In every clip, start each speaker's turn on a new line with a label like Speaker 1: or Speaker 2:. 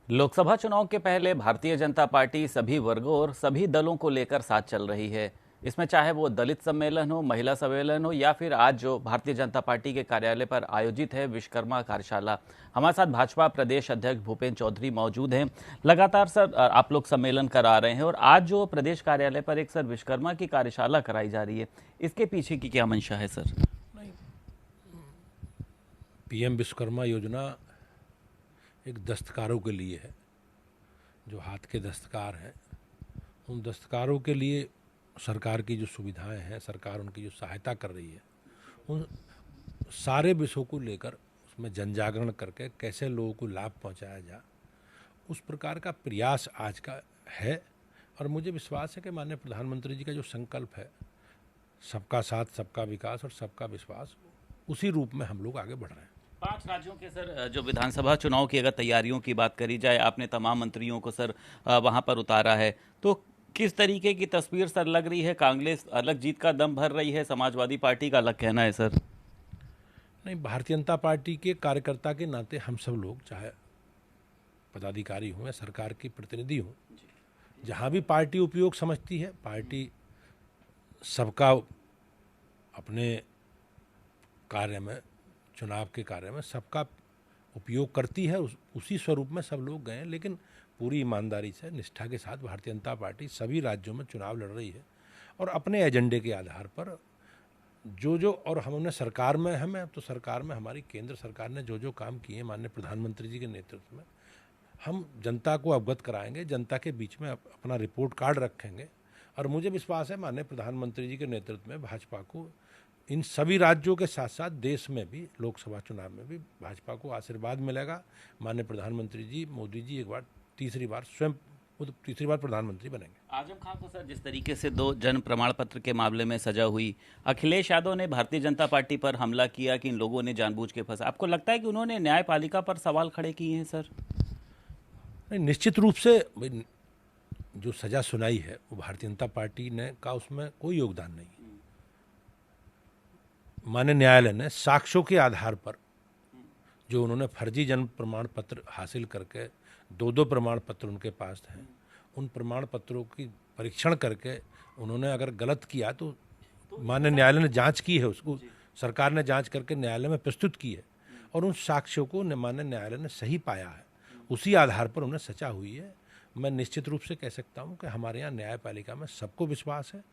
Speaker 1: लोकसभा चुनाव के पहले भारतीय जनता पार्टी सभी वर्गों और सभी दलों को लेकर साथ चल रही है। इसमें चाहे वो दलित सम्मेलन हो, महिला सम्मेलन हो या फिर आज जो भारतीय जनता पार्टी के कार्यालय पर आयोजित है विश्वकर्मा कार्यशाला। हमारे साथ भाजपा प्रदेश अध्यक्ष भूपेंद्र चौधरी मौजूद हैं। लगातार सर आप लोग सम्मेलन करा रहे हैं और आज जो प्रदेश कार्यालय पर एक सर विश्वकर्मा की कार्यशाला कराई जा रही है, इसके पीछे की क्या मंशा है सर?
Speaker 2: नहीं, पीएम विश्वकर्मा योजना एक दस्तकारों के लिए है, जो हाथ के दस्तकार हैं उन दस्तकारों के लिए सरकार की जो सुविधाएं हैं, सरकार उनकी जो सहायता कर रही है, उन सारे विषयों को लेकर उसमें जन जागरण करके कैसे लोगों को लाभ पहुंचाया जाए, उस प्रकार का प्रयास आज का है। और मुझे विश्वास है कि माननीय प्रधानमंत्री जी का जो संकल्प है, सबका साथ, सबका विकास और सबका विश्वास, उसी रूप में हम लोग आगे बढ़ रहे हैं।
Speaker 1: 5 राज्यों के सर जो विधानसभा चुनाव की अगर तैयारियों की बात करी जाए, आपने तमाम मंत्रियों को सर वहां पर उतारा है, तो किस तरीके की तस्वीर सर लग रही है? कांग्रेस अलग जीत का दम भर रही है, समाजवादी पार्टी का अलग कहना है सर।
Speaker 2: नहीं, भारतीय जनता पार्टी के कार्यकर्ता के नाते हम सब लोग, चाहे पदाधिकारी हों या सरकार के प्रतिनिधि हों, जहाँ भी पार्टी उपयोग समझती है, पार्टी सबका अपने कार्य में, चुनाव के कार्य में सबका उपयोग करती है, उसी स्वरूप में सब लोग गए हैं। लेकिन पूरी ईमानदारी से, निष्ठा के साथ भारतीय जनता पार्टी सभी राज्यों में चुनाव लड़ रही है और अपने एजेंडे के आधार पर जो और हमने सरकार में, हमें तो सरकार में हमारी केंद्र सरकार ने जो काम किए माननीय प्रधानमंत्री जी के नेतृत्व में, हम जनता को अवगत कराएंगे, जनता के बीच में अपना रिपोर्ट कार्ड रखेंगे। और मुझे विश्वास है माननीय प्रधानमंत्री जी के नेतृत्व में भाजपा को इन सभी राज्यों के साथ साथ देश में भी, लोकसभा चुनाव में भी भाजपा को आशीर्वाद मिलेगा। माननीय प्रधानमंत्री जी, मोदी जी एक बार, तीसरी बार स्वयं तीसरी बार प्रधानमंत्री बनेंगे।
Speaker 1: आजम खान को सर जिस तरीके से 2 जन्म प्रमाण पत्र के मामले में सजा हुई, अखिलेश यादव ने भारतीय जनता पार्टी पर हमला किया कि इन लोगों ने जानबूझ के फंसा, आपको लगता है कि उन्होंने न्यायपालिका पर सवाल खड़े किए हैं सर?
Speaker 2: नहीं, निश्चित रूप से जो सजा सुनाई है वो भारतीय जनता पार्टी ने का उसमें कोई योगदान नहीं। माननीय न्यायालय ने साक्ष्यों के आधार पर जो उन्होंने फर्जी जन्म प्रमाण पत्र हासिल करके 2 प्रमाण पत्र उनके पास हैं, उन प्रमाण पत्रों की परीक्षण करके उन्होंने अगर गलत किया तो माननीय न्यायालय ने जांच की है, उसको सरकार ने जांच करके न्यायालय में प्रस्तुत की है और उन साक्ष्यों को माननीय न्यायालय ने सही पाया है, उसी आधार पर उन्हें सजा हुई है। मैं निश्चित रूप से कह सकता हूं कि हमारे यहाँ न्यायपालिका में सबको विश्वास है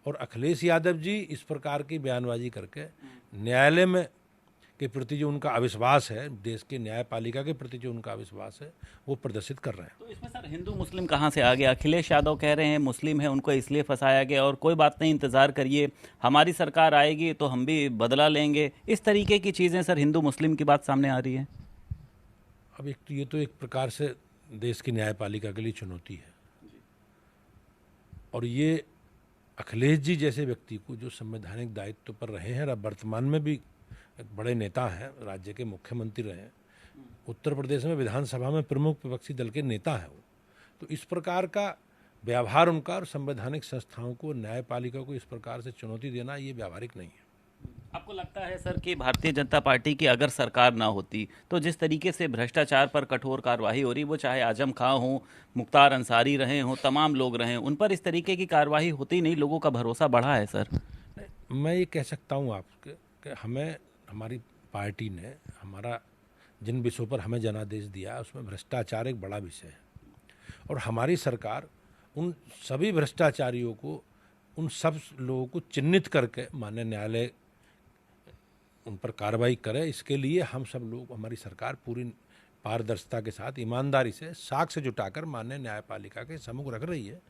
Speaker 2: और अखिलेश यादव जी इस प्रकार की बयानबाजी करके न्यायालय में के प्रति जो उनका अविश्वास है, देश के न्यायपालिका के प्रति जो उनका अविश्वास है, वो प्रदर्शित कर रहे हैं।
Speaker 1: तो इसमें सर हिंदू मुस्लिम कहाँ से आ गया? अखिलेश यादव कह रहे हैं मुस्लिम है, उनको इसलिए फंसाया गया और कोई बात नहीं, इंतजार करिए, हमारी सरकार आएगी तो हम भी बदला लेंगे। इस तरीके की चीज़ें सर हिंदू मुस्लिम की बात सामने आ रही है।
Speaker 2: अब ये तो एक प्रकार से देश की न्यायपालिका के लिए चुनौती है और ये अखिलेश जी जैसे व्यक्ति को, जो संवैधानिक दायित्व पर रहे हैं और वर्तमान में भी एक बड़े नेता हैं, राज्य के मुख्यमंत्री रहे हैं, उत्तर प्रदेश में विधानसभा में प्रमुख विपक्षी दल के नेता हैं वो, तो इस प्रकार का व्यवहार उनका और संवैधानिक संस्थाओं को, न्यायपालिका को इस प्रकार से चुनौती देना, ये व्यावहारिक नहीं है।
Speaker 1: आपको लगता है सर कि भारतीय जनता पार्टी की अगर सरकार ना होती तो जिस तरीके से भ्रष्टाचार पर कठोर कार्रवाई हो रही, वो चाहे आजम खां हो, मुख्तार अंसारी रहे हों, तमाम लोग रहे, उन पर इस तरीके की कार्रवाई होती नहीं, लोगों का भरोसा बढ़ा है सर?
Speaker 2: मैं ये कह सकता हूँ आपके कि हमें, हमारी पार्टी ने, हमारा जिन विषयों पर हमें जनादेश दिया उसमें भ्रष्टाचार एक बड़ा विषय है और हमारी सरकार उन सभी भ्रष्टाचारियों को, उन सब लोगों को चिन्हित करके माननीय न्यायालय उन पर कार्रवाई करे, इसके लिए हम सब लोग, हमारी सरकार पूरी पारदर्शिता के साथ, ईमानदारी से साक्ष्य जुटाकर माननीय न्यायपालिका के सम्मुख रख रही है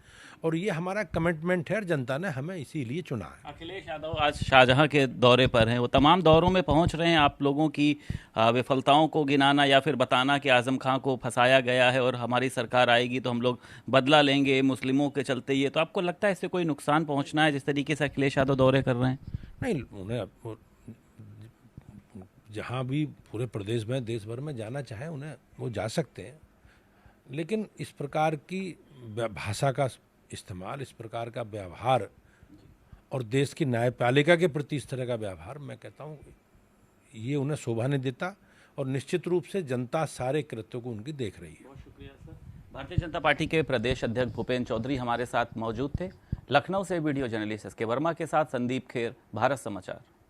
Speaker 2: और ये हमारा कमिटमेंट है और जनता ने हमें इसीलिए चुना है।
Speaker 1: अखिलेश यादव आज शाहजहां के दौरे पर हैं, वो तमाम दौरों में पहुंच रहे हैं, आप लोगों की विफलताओं को गिनाना या फिर बताना कि आजम खां को फंसाया गया है और हमारी सरकार आएगी तो हम लोग बदला लेंगे मुस्लिमों के चलते। ये तो आपको लगता है इससे कोई नुकसान पहुंचना है जिस तरीके से अखिलेश यादव दौरे कर रहे हैं?
Speaker 2: नहीं, उन्हें जहाँ भी पूरे प्रदेश में, देश भर में जाना चाहे उन्हें वो जा सकते हैं, लेकिन इस प्रकार की भाषा का इस्तेमाल, इस प्रकार का व्यवहार और देश की न्यायपालिका के प्रति इस तरह का व्यवहार, मैं कहता हूँ ये उन्हें शोभा नहीं देता और निश्चित रूप से जनता सारे कृत्यों को उनकी देख रही है।
Speaker 1: बहुत शुक्रिया सर। भारतीय जनता पार्टी के प्रदेश अध्यक्ष भूपेन्द्र चौधरी हमारे साथ मौजूद थे। लखनऊ से वीडियो जर्नलिस्ट एस के वर्मा के साथ संदीप खेर, भारत समाचार।